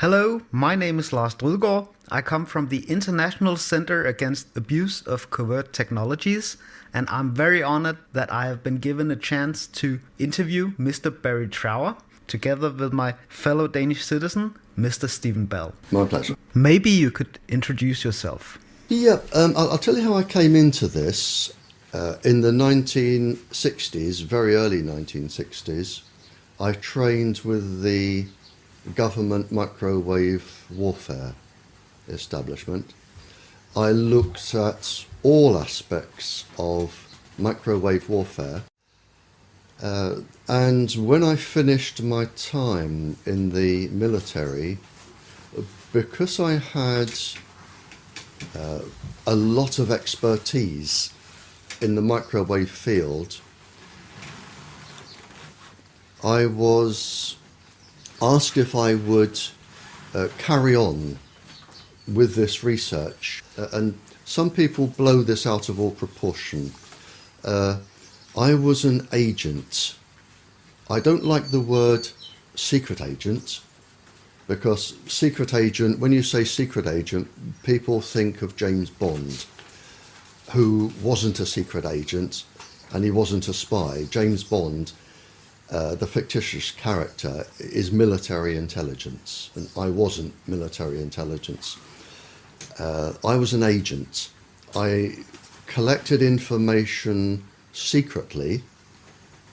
Hello, my name is Lars Drudgaard. I come from the International Center Against Abuse of Covert Technologies, and I'm very honored that I have been given a chance to interview Mr. Barrie Trower, together with my fellow Danish citizen, Mr. Stephen Bell. My pleasure. Maybe you could introduce yourself. Yeah, I'll tell you how I came into this. In the 1960s, very early 1960s, I trained with the government microwave warfare establishment. I looked at all aspects of microwave warfare. And when I finished my time in the military, because I had a lot of expertise in the microwave field, I was asked if I would carry on with this research. And some people blow this out of all proportion. I was an agent. I don't like the word secret agent, because secret agent, when you say secret agent, people think of James Bond, who wasn't a secret agent and he wasn't a spy. James Bond, the fictitious character, is military intelligence, and I wasn't military intelligence. I was an agent. I collected information secretly,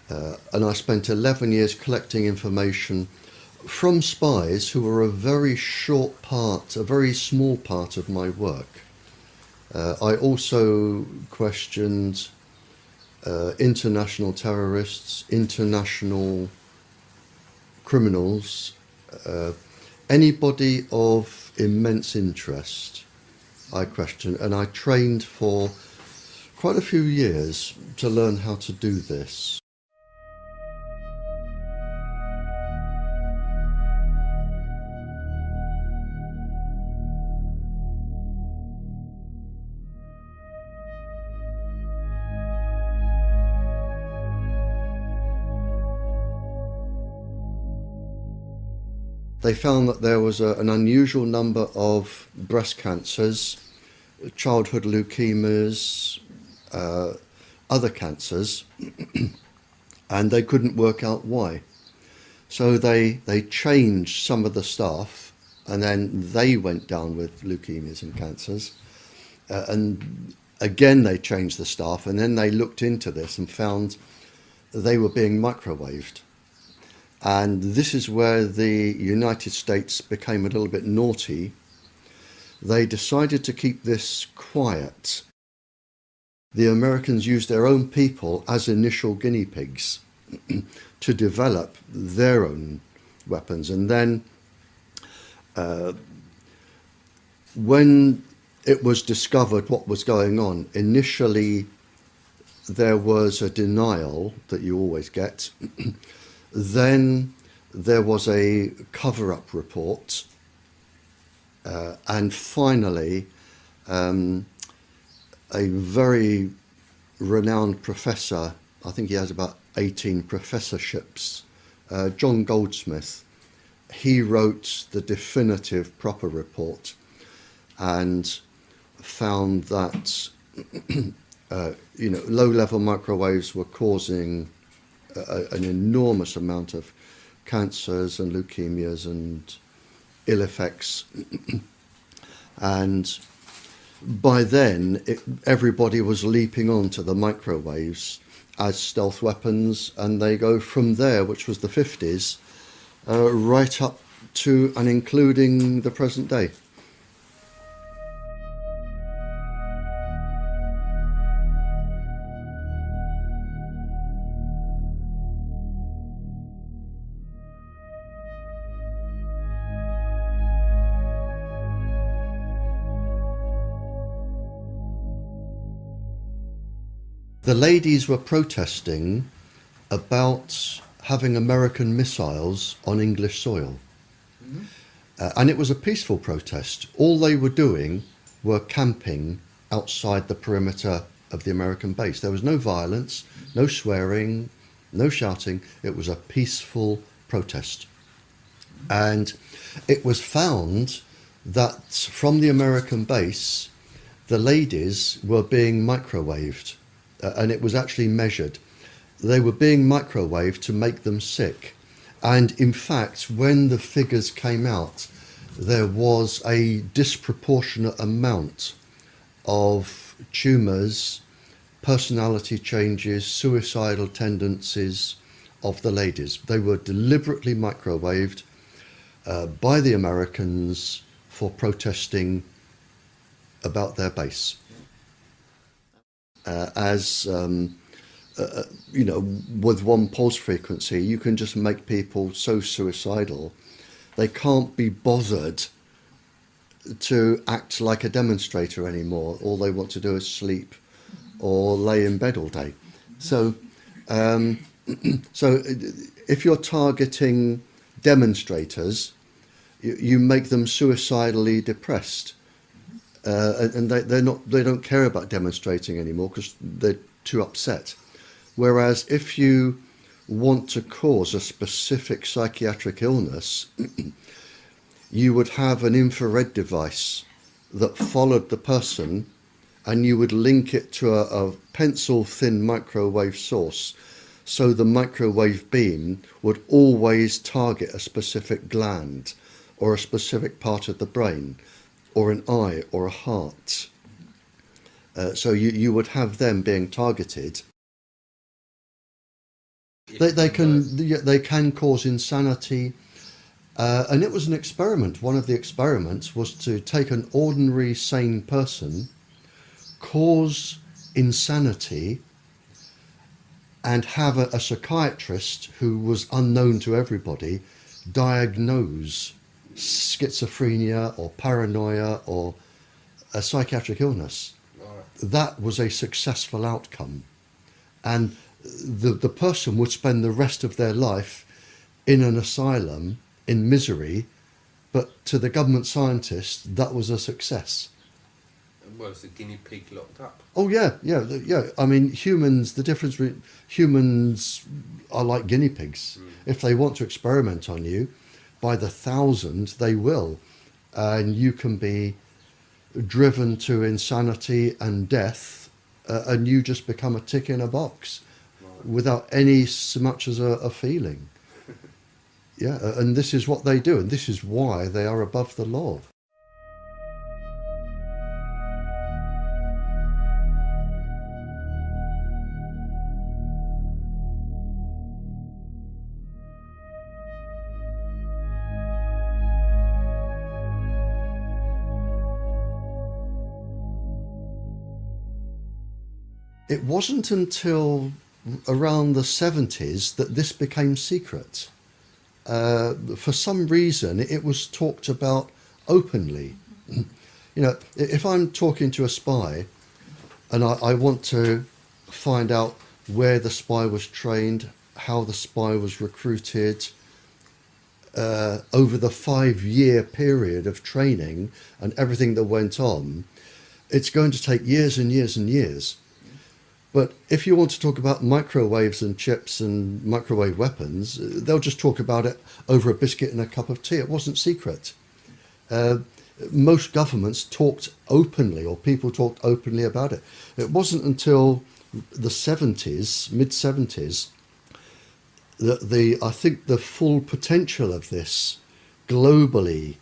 and I spent 11 years collecting information from spies who were a very small part of my work. I also questioned international terrorists, international criminals, anybody of immense interest I questioned, and I trained for quite a few years to learn how to do this. They found that there was an unusual number of breast cancers, childhood leukemias, other cancers, and they couldn't work out why. So they changed some of the staff, and then they went down with leukemias and cancers. And again, they changed the staff, and then they looked into this and found they were being microwaved. And this is where the United States became a little bit naughty. They decided to keep this quiet. The Americans used their own people as initial guinea pigs to develop their own weapons. And then when it was discovered what was going on, initially there was a denial that you always get. Then there was a cover-up report, and finally a very renowned professor, I think he has about 18 professorships, John Goldsmith, he wrote the definitive proper report and found that low-level microwaves were causing an enormous amount of cancers and leukemias and ill effects. And by then, everybody was leaping onto the microwaves as stealth weapons, and they go from there, which was the 50s, right up to and including the present day. The ladies were protesting about having American missiles on English soil. Mm-hmm. And it was a peaceful protest. All they were doing were camping outside the perimeter of the American base. There was no violence, no swearing, no shouting. It was a peaceful protest. And it was found that from the American base, the ladies were being microwaved, and it was actually measured. They were being microwaved to make them sick. And in fact, when the figures came out, there was a disproportionate amount of tumours, personality changes, suicidal tendencies of the ladies. They were deliberately microwaved by the Americans for protesting about their base. With one pulse frequency, you can just make people so suicidal, they can't be bothered to act like a demonstrator anymore. All they want to do is sleep or lay in bed all day. So if you're targeting demonstrators, you make them suicidally depressed, and they don't care about demonstrating anymore because they're too upset. Whereas if you want to cause a specific psychiatric illness, you would have an infrared device that followed the person, and you would link it to a pencil-thin microwave source, so the microwave beam would always target a specific gland or a specific part of the brain or an eye or a heart. So you would have them being targeted. They can cause insanity. And it was an experiment. One of the experiments was to take an ordinary sane person, cause insanity, and have a psychiatrist who was unknown to everybody diagnose schizophrenia or paranoia or a psychiatric illness. That was a successful outcome. And the person would spend the rest of their life in an asylum in misery, but to the government scientists, that was a success. Well, it's a guinea pig locked up. Oh yeah. I mean, humans. The difference between humans are like guinea pigs. If they want to experiment on you, by the thousand they will, and you can be driven to insanity and death, and you just become a tick in a box, without any so much as a feeling. Yeah, and this is what they do, and this is why they are above the law. It wasn't until around the 70s that this became secret. For some reason, it was talked about openly. If I'm talking to a spy and I want to find out where the spy was trained, how the spy was recruited, over the 5-year period of training and everything that went on, it's going to take years and years and years. But if you want to talk about microwaves and chips and microwave weapons, they'll just talk about it over a biscuit and a cup of tea. It wasn't secret. Most governments talked openly, or people talked openly about it. It wasn't until the 70s, mid-70s, that I think the full potential of this globally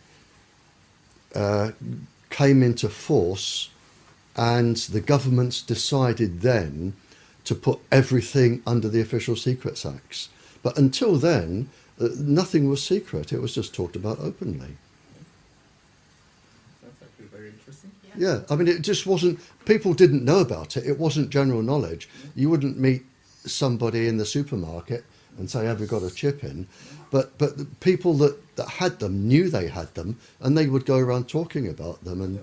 came into force. And the governments decided then to put everything under the Official Secrets Acts. But until then, nothing was secret. It was just talked about openly. That's actually very interesting. Yeah, I mean, it just wasn't, people didn't know about it. It wasn't general knowledge. You wouldn't meet somebody in the supermarket and say, have you got a chip in? But the people that had them knew they had them, and they would go around talking about them, and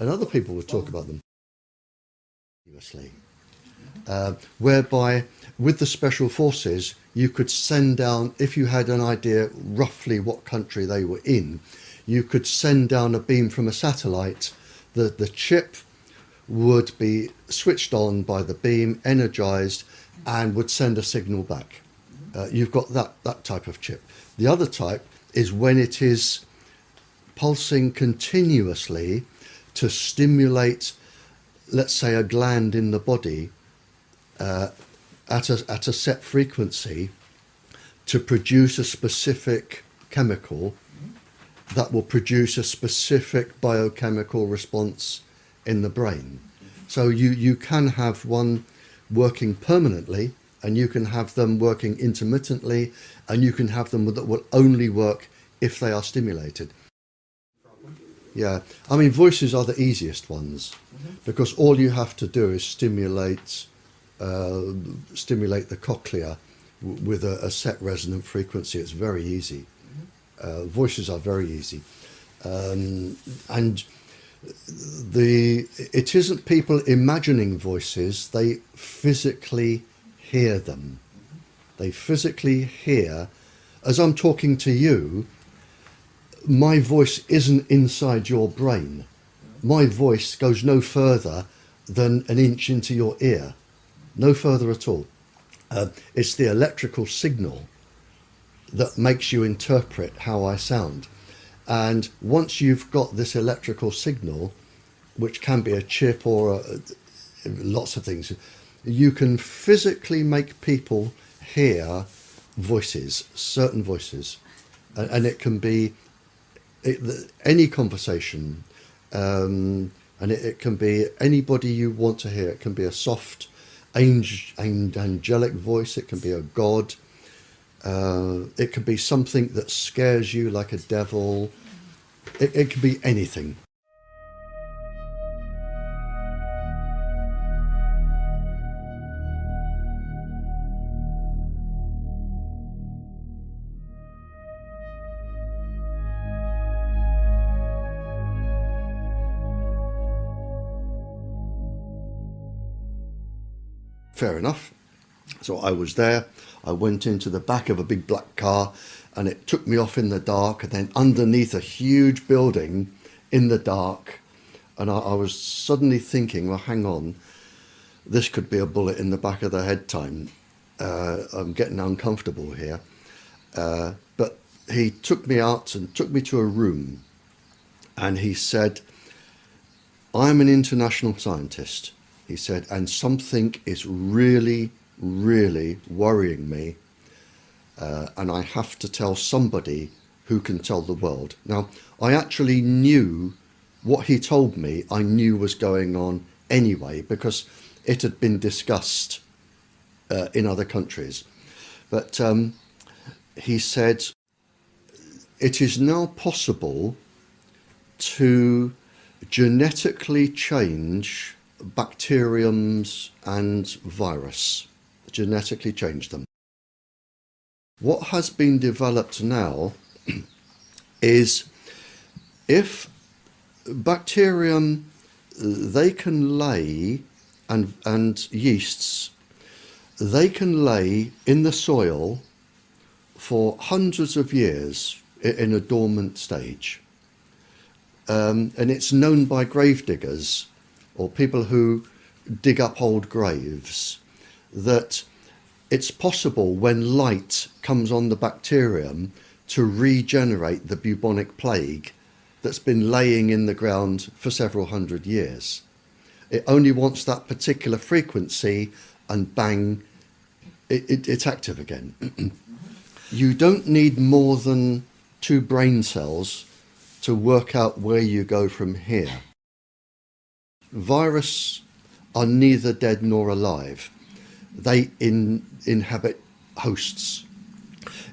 other people would talk about them. Whereby with the special forces, you could send down, if you had an idea roughly what country they were in, you could send down a beam from a satellite. The chip would be switched on by the beam, energized, and would send a signal back. You've got that type of chip. The other type is when it is pulsing continuously to stimulate, let's say, a gland in the body at a set frequency to produce a specific chemical that will produce a specific biochemical response in the brain. So you can have one working permanently, and you can have them working intermittently, and you can have them that will only work if they are stimulated. Yeah, I mean, voices are the easiest ones because all you have to do is stimulate the cochlea with a set resonant frequency. It's very easy. Voices are very easy, and it isn't people imagining voices. They physically hear them. They physically hear. As I'm talking to you, my voice isn't inside your brain. My voice goes no further than an inch into your ear, no further at all. It's the electrical signal that makes you interpret how I sound. And once you've got this electrical signal, which can be a chip or lots of things, you can physically make people hear voices, certain voices. And it can be any conversation, and it can be anybody you want to hear. It can be a soft, angelic voice. It can be a god. It can be something that scares you, like a devil. It can be anything. Fair enough. So I was there. I went into the back of a big black car, and it took me off in the dark, and then underneath a huge building in the dark. And I was suddenly thinking, well, hang on, this could be a bullet in the back of the head time. I'm getting uncomfortable here. But he took me out and took me to a room, and he said, I'm an international scientist. He said, and something is really, really worrying me, and I have to tell somebody who can tell the world. Now, I actually knew what he told me, I knew was going on anyway, because it had been discussed in other countries. But he said, it is now possible to genetically change bacteriums and virus, genetically change them. What has been developed now is if bacterium, they can lay, and yeasts, they can lay in the soil for hundreds of years in a dormant stage. And it's known by grave diggers or people who dig up old graves that it's possible when light comes on the bacterium to regenerate the bubonic plague that's been laying in the ground for several hundred years. It only wants that particular frequency and bang, it's active again. You don't need more than 2 brain cells to work out where you go from here. Viruses are neither dead nor alive. They inhabit hosts.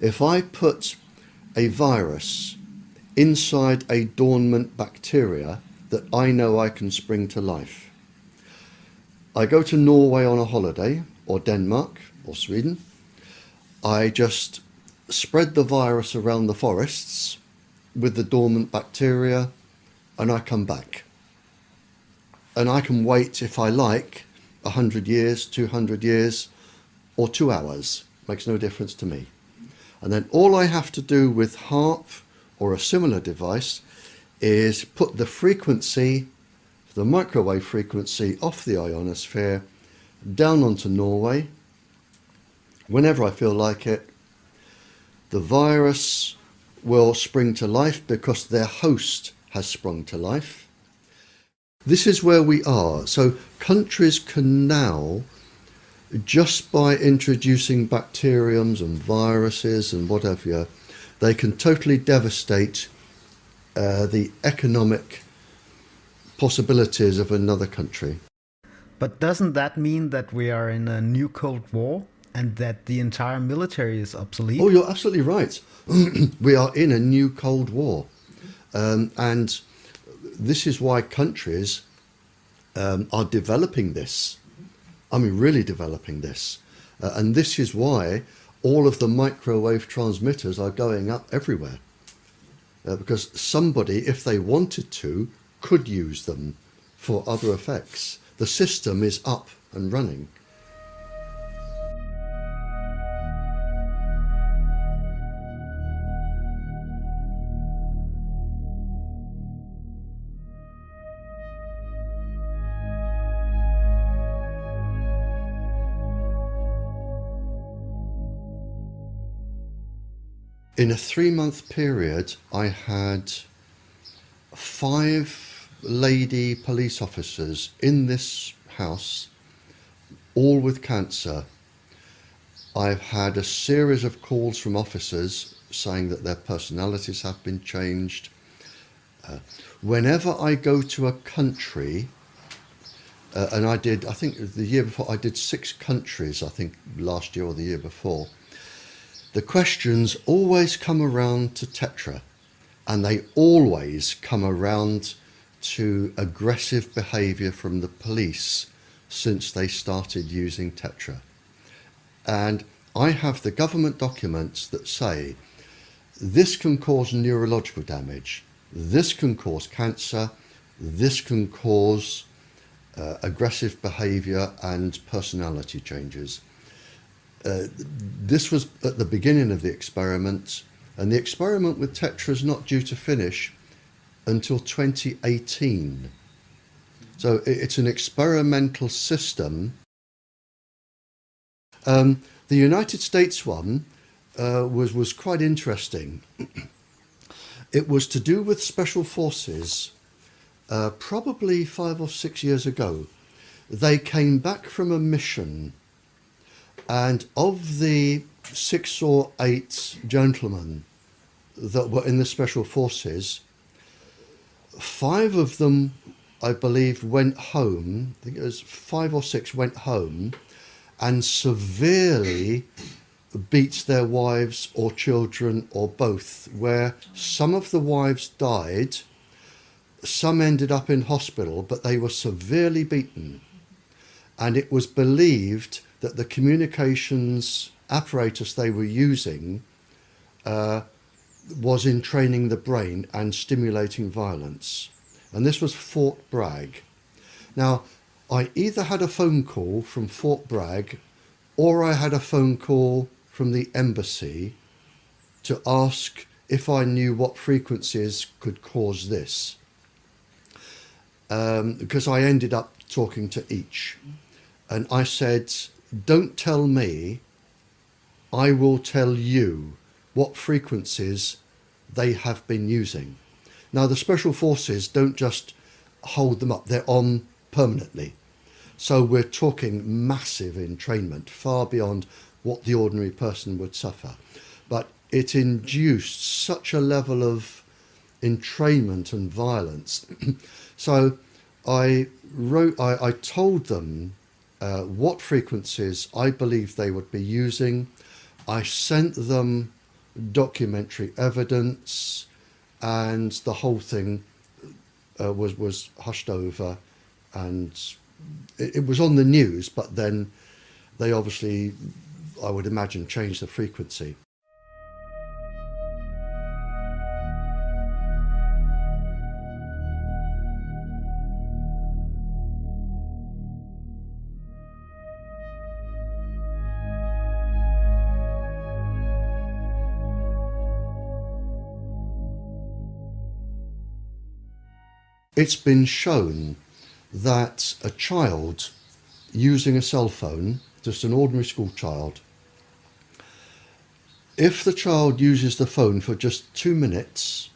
If I put a virus inside a dormant bacteria that I know I can spring to life, I go to Norway on a holiday, or Denmark, or Sweden, I just spread the virus around the forests with the dormant bacteria, and I come back. And I can wait, if I like, 100 years, 200 years, or 2 hours. Makes no difference to me. And then all I have to do with HAARP or a similar device is put the frequency, the microwave frequency off the ionosphere, down onto Norway. Whenever I feel like it, the virus will spring to life because their host has sprung to life. This is where we are. So countries can now, just by introducing bacteriums and viruses and whatever, they can totally devastate the economic possibilities of another country. But doesn't that mean that we are in a new Cold War and that the entire military is obsolete? Oh, you're absolutely right. We are in a new Cold War. And this is why countries are developing this. I mean, really developing this. And this is why all of the microwave transmitters are going up everywhere. Because somebody, if they wanted to, could use them for other effects. The system is up and running. In a 3-month period, I had 5 lady police officers in this house, all with cancer. I've had a series of calls from officers saying that their personalities have been changed. Whenever I go to a country, and I think the year before, I did 6 countries, I think last year or the year before, the questions always come around to Tetra, and they always come around to aggressive behaviour from the police since they started using Tetra. And I have the government documents that say this can cause neurological damage, this can cause cancer, this can cause aggressive behaviour and personality changes. This was at the beginning of the experiment, and the experiment with Tetra is not due to finish until 2018. So it's an experimental system. The United States one was quite interesting. It was to do with special forces, probably 5 or 6 years ago. They came back from a mission, and of the 6 or 8 gentlemen that were in the special forces, 5 of them, I believe, went home. I think it was 5 or 6 went home and severely beat their wives or children or both, where some of the wives died, some ended up in hospital, but they were severely beaten. And it was believed that the communications apparatus they were using was entraining the brain and stimulating violence. And this was Fort Bragg. Now, I either had a phone call from Fort Bragg or I had a phone call from the embassy to ask if I knew what frequencies could cause this. Because I ended up talking to each. And I said, don't tell me, I will tell you what frequencies they have been using. Now, the special forces don't just hold them up, they're on permanently. So we're talking massive entrainment, far beyond what the ordinary person would suffer. But it induced such a level of entrainment and violence. So I told them what frequencies I believed they would be using. I sent them documentary evidence, and the whole thing was hushed over, and it was on the news, but then they obviously, I would imagine, changed the frequency. It's been shown that a child using a cell phone, just an ordinary school child, if the child uses the phone for just 2 minutes,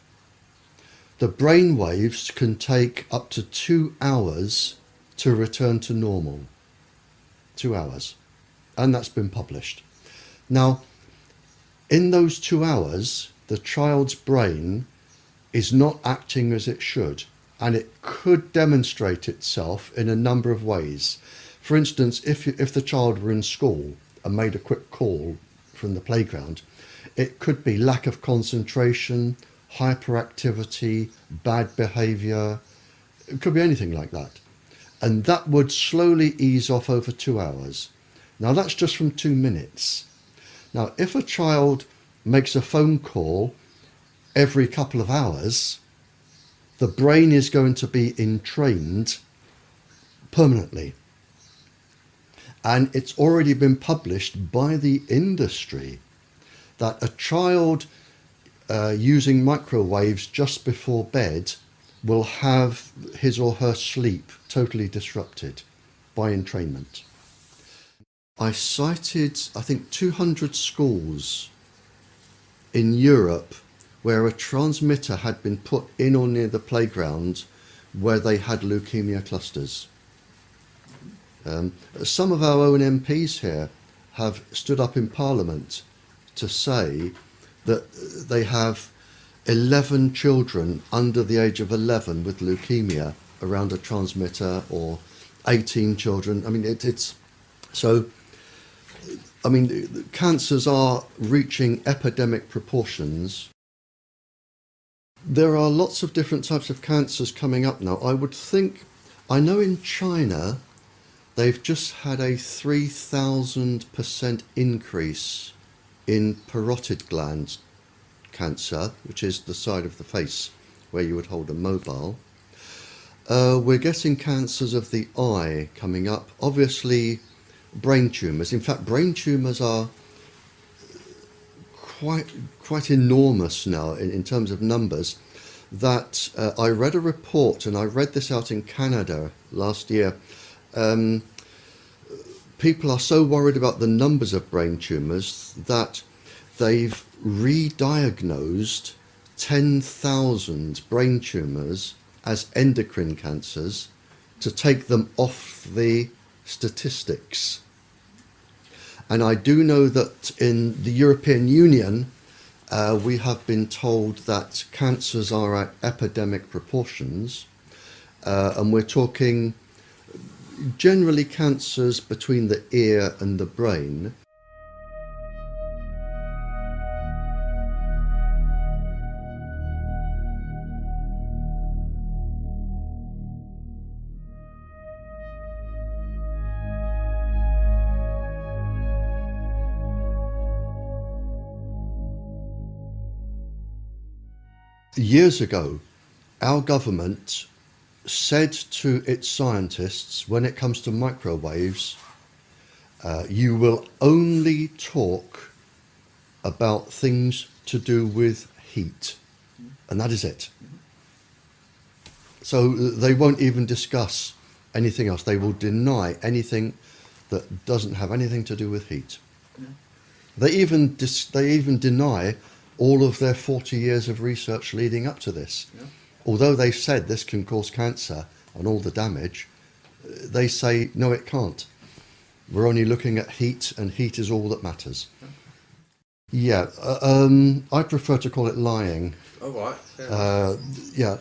the brain waves can take up to 2 hours to return to normal. 2 hours. And that's been published. Now, in those 2 hours, the child's brain is not acting as it should, and it could demonstrate itself in a number of ways. For instance, if the child were in school and made a quick call from the playground, it could be lack of concentration, hyperactivity, bad behaviour. It could be anything like that. And that would slowly ease off over 2 hours. Now that's just from 2 minutes. Now if a child makes a phone call every couple of hours, the brain is going to be entrained permanently. And it's already been published by the industry that a child using microwaves just before bed will have his or her sleep totally disrupted by entrainment. I cited, I think, 200 schools in Europe where a transmitter had been put in or near the playground where they had leukemia clusters. Some of our own MPs here have stood up in Parliament to say that they have 11 children under the age of 11 with leukemia around a transmitter, or 18 children. I mean, it's so. I mean, cancers are reaching epidemic proportions. There are lots of different types of cancers coming up now. I know in China, they've just had a 3,000% increase in parotid gland cancer, which is the side of the face where you would hold a mobile. We're getting cancers of the eye coming up. Obviously, brain tumours. In fact, brain tumours are quite enormous now in terms of numbers. That I read a report, and I read this out in Canada last year. People are so worried about the numbers of brain tumours that they've re-diagnosed 10,000 brain tumours as endocrine cancers to take them off the statistics. And I do know that in the European Union, we have been told that cancers are at epidemic proportions, and we're talking generally cancers between the ear and the brain. Years ago, our government said to its scientists, when it comes to microwaves, you will only talk about things to do with heat, and that is it. So they won't even discuss anything else. They will deny anything that doesn't have anything to do with heat. Yeah. They even deny all of their 40 years of research leading up to this. Yeah. Although they said this can cause cancer and all the damage, they say, no, it can't. We're only looking at heat, and heat is all that matters. Yeah, I prefer to call it lying. Oh, right. Yeah.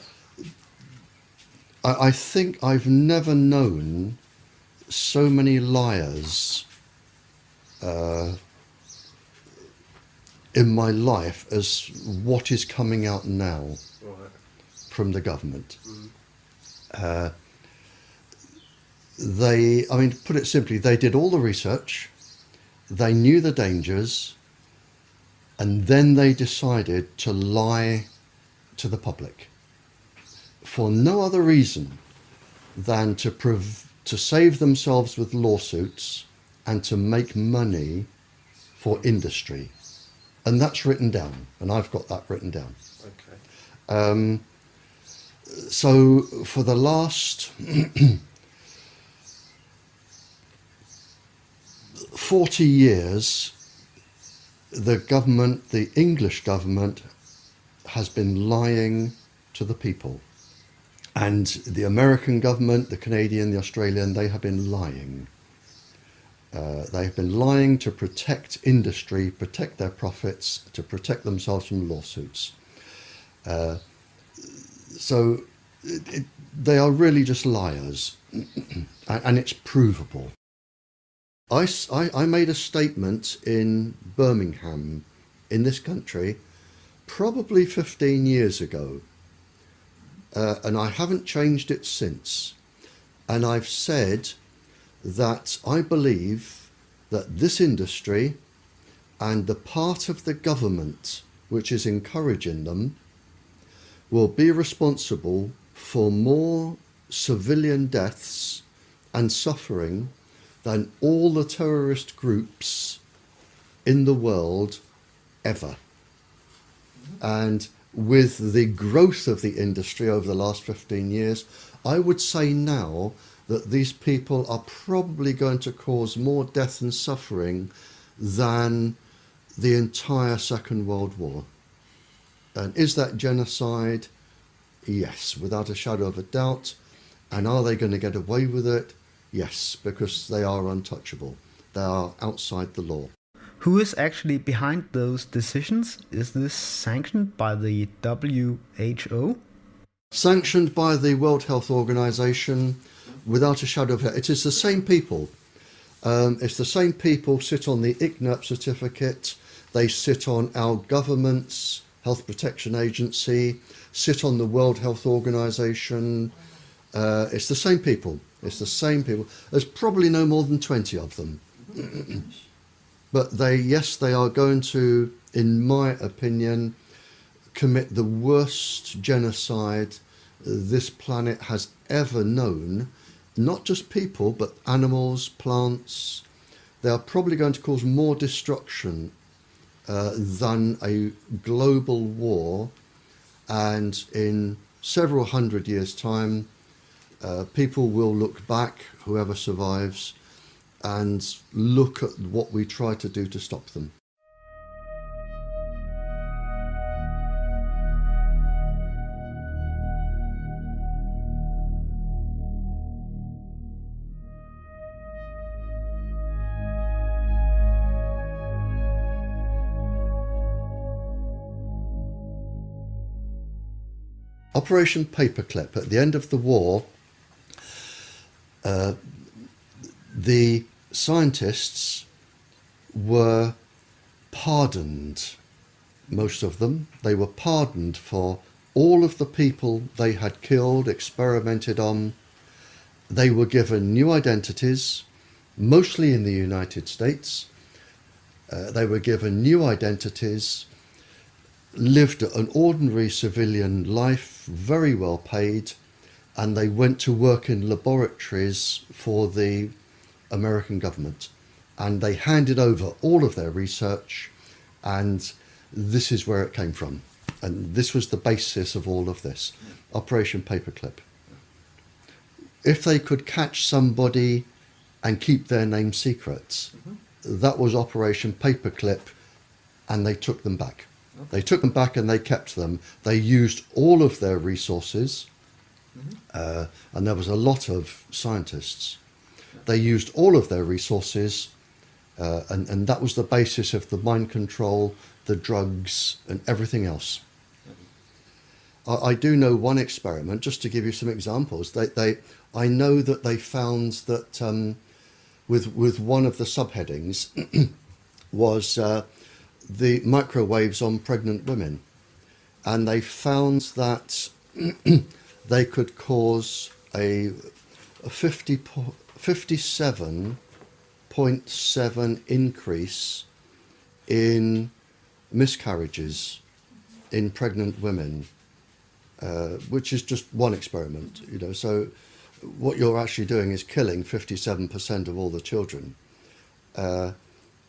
I think I've never known so many liars in my life as what is coming out now. Right. From the government. They, I mean, to put it simply, they did all the research, they knew the dangers, and then they decided to lie to the public for no other reason than to save themselves with lawsuits and to make money for industry. And that's written down, and I've got that written down. Okay. So for the last 40 years, the government, the English government, has been lying to the people. And the American government, the Canadian, the Australian, they have been lying. They have been lying to protect industry, protect their profits, to protect themselves from lawsuits. They are really just liars, and it's provable. I made a statement in Birmingham, in this country, probably 15 years ago, and I haven't changed it since. And I've said that I believe that this industry and the part of the government which is encouraging them will be responsible for more civilian deaths and suffering than all the terrorist groups in the world ever. And with the growth of the industry over the last 15 years, I would say now that these people are probably going to cause more death and suffering than the entire Second World War. And is that genocide? Yes, without a shadow of a doubt. And are they going to get away with it? Yes, because they are untouchable. They are outside the law. Who is actually behind those decisions? Is this sanctioned by the WHO? Sanctioned by the World Health Organization, without a shadow of a doubt. It is the same people. It's the same people sit on the ICNIRP certificate. They sit on our government's Health Protection Agency, sit on the World Health Organization. It's the same people. It's the same people. There's probably no more than 20 of them. But they are going to, in my opinion, commit the worst genocide this planet has ever known. Not just people, but animals, plants. They are probably going to cause more destruction than a global war. And in several hundred years' time, people will look back, whoever survives, and look at what we try to do to stop them. Operation Paperclip. At the end of the war, the scientists were pardoned, most of them. They were pardoned for all of the people they had killed, experimented on. They were given new identities, mostly in the United States. They were given new identities, lived an ordinary civilian life, very well paid, and they went to work in laboratories for the American government. And they handed over all of their research, and this is where it came from. And this was the basis of all of this, Operation Paperclip. If they could catch somebody and keep their name secret, that was Operation Paperclip, and they took them back. They took them back and they kept them. They used all of their resources, and there was a lot of scientists. They used all of their resources, and that was the basis of the mind control, the drugs, and everything else. I do know one experiment, just to give you some examples. I know that they found that with one of the subheadings was the microwaves on pregnant women. And they found that they could cause a 57.7 increase in miscarriages in pregnant women, which is just one experiment, you know. So what you're actually doing is killing 57% of all the children.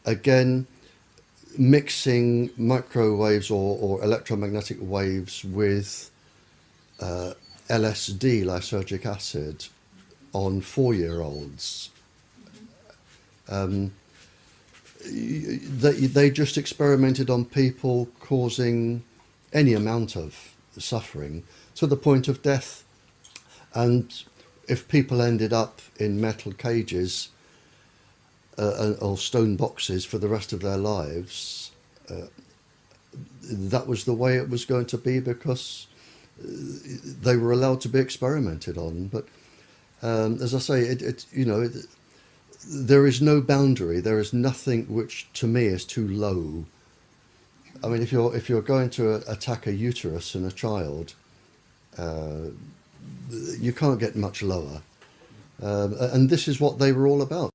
Again, mixing microwaves or electromagnetic waves with LSD, lysergic acid, on 4-year-olds. they just experimented on people, causing any amount of suffering to the point of death. And if people ended up in metal cages or stone boxes for the rest of their lives, that was the way it was going to be, because they were allowed to be experimented on. But as I say, there is no boundary. There is nothing which, to me, is too low. I mean, if you're going to attack a uterus in a child, you can't get much lower. And this is what they were all about.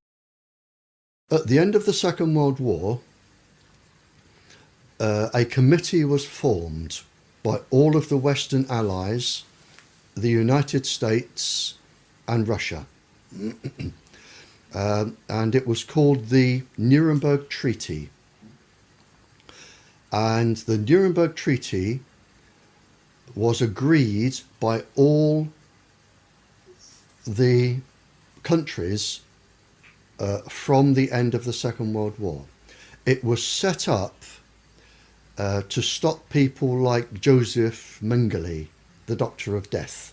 At the end of the Second World War, a committee was formed by all of the Western Allies, the United States and Russia. And it was called the Nuremberg Treaty. And the Nuremberg Treaty was agreed by all the countries from the end of the Second World War. It was set up to stop people like Joseph Mengele, the Doctor of Death,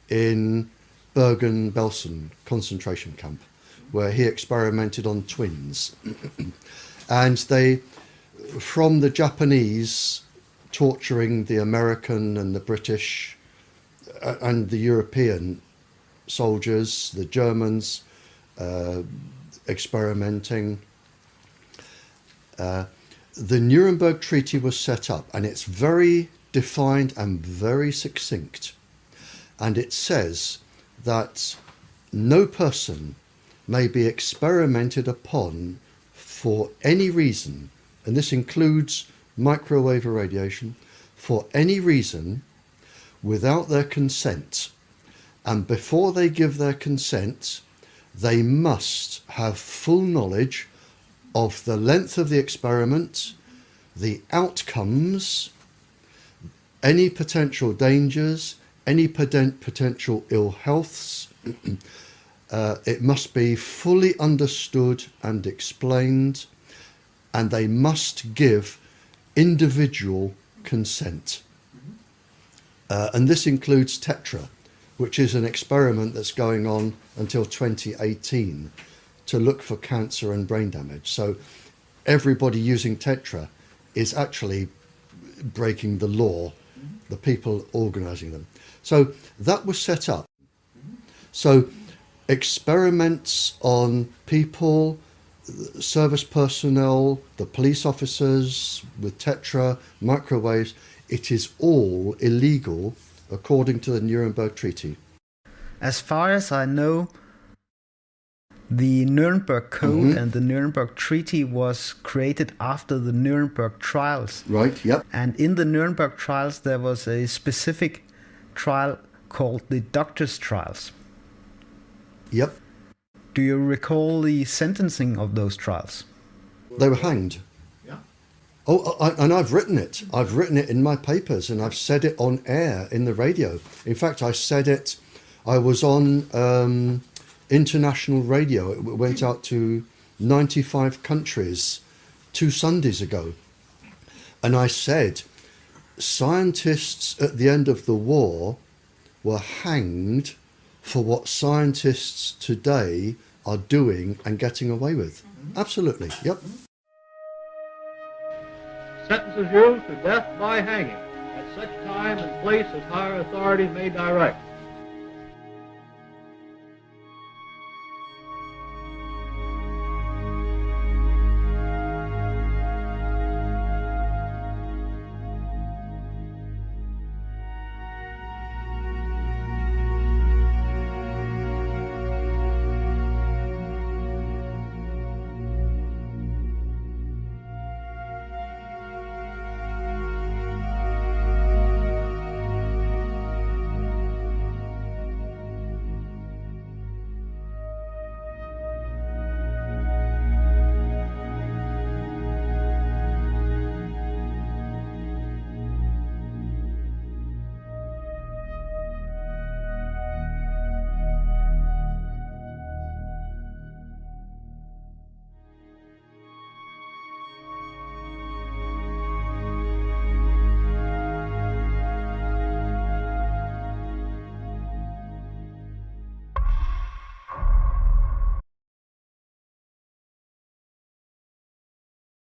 in Bergen-Belsen concentration camp, where he experimented on twins. And they, from the Japanese torturing the American and the British and the European soldiers, the Germans experimenting, the Nuremberg Treaty was set up, and it's very defined and very succinct. And it says that no person may be experimented upon for any reason, and this includes microwave irradiation, for any reason without their consent. And before they give their consent, they must have full knowledge of the length of the experiment, the outcomes, any potential dangers, any potential ill healths. It must be fully understood and explained, and they must give individual consent. And this includes Tetra, which is an experiment that's going on until 2018 to look for cancer and brain damage. So everybody using Tetra is actually breaking the law, the people organising them. So that was set up. So experiments on people, service personnel, the police officers with Tetra, microwaves, it is all illegal according to the Nuremberg Treaty. As far as I know, the Nuremberg Code and the Nuremberg Treaty was created after the Nuremberg trials. Right, yep. And in the Nuremberg trials, there was a specific trial called the doctors' trials. Yep. Do you recall the sentencing of those trials? They were hanged. Yeah. Oh, and I've written it. I've written it in my papers, and I've said it on air in the radio. In fact, I said it, I was on international radio. It went out to 95 countries 2 Sundays ago. And I said, scientists at the end of the war were hanged for what scientists today are doing and getting away with. Absolutely, yep. Sentences you to death by hanging at such time and place as higher authority may direct.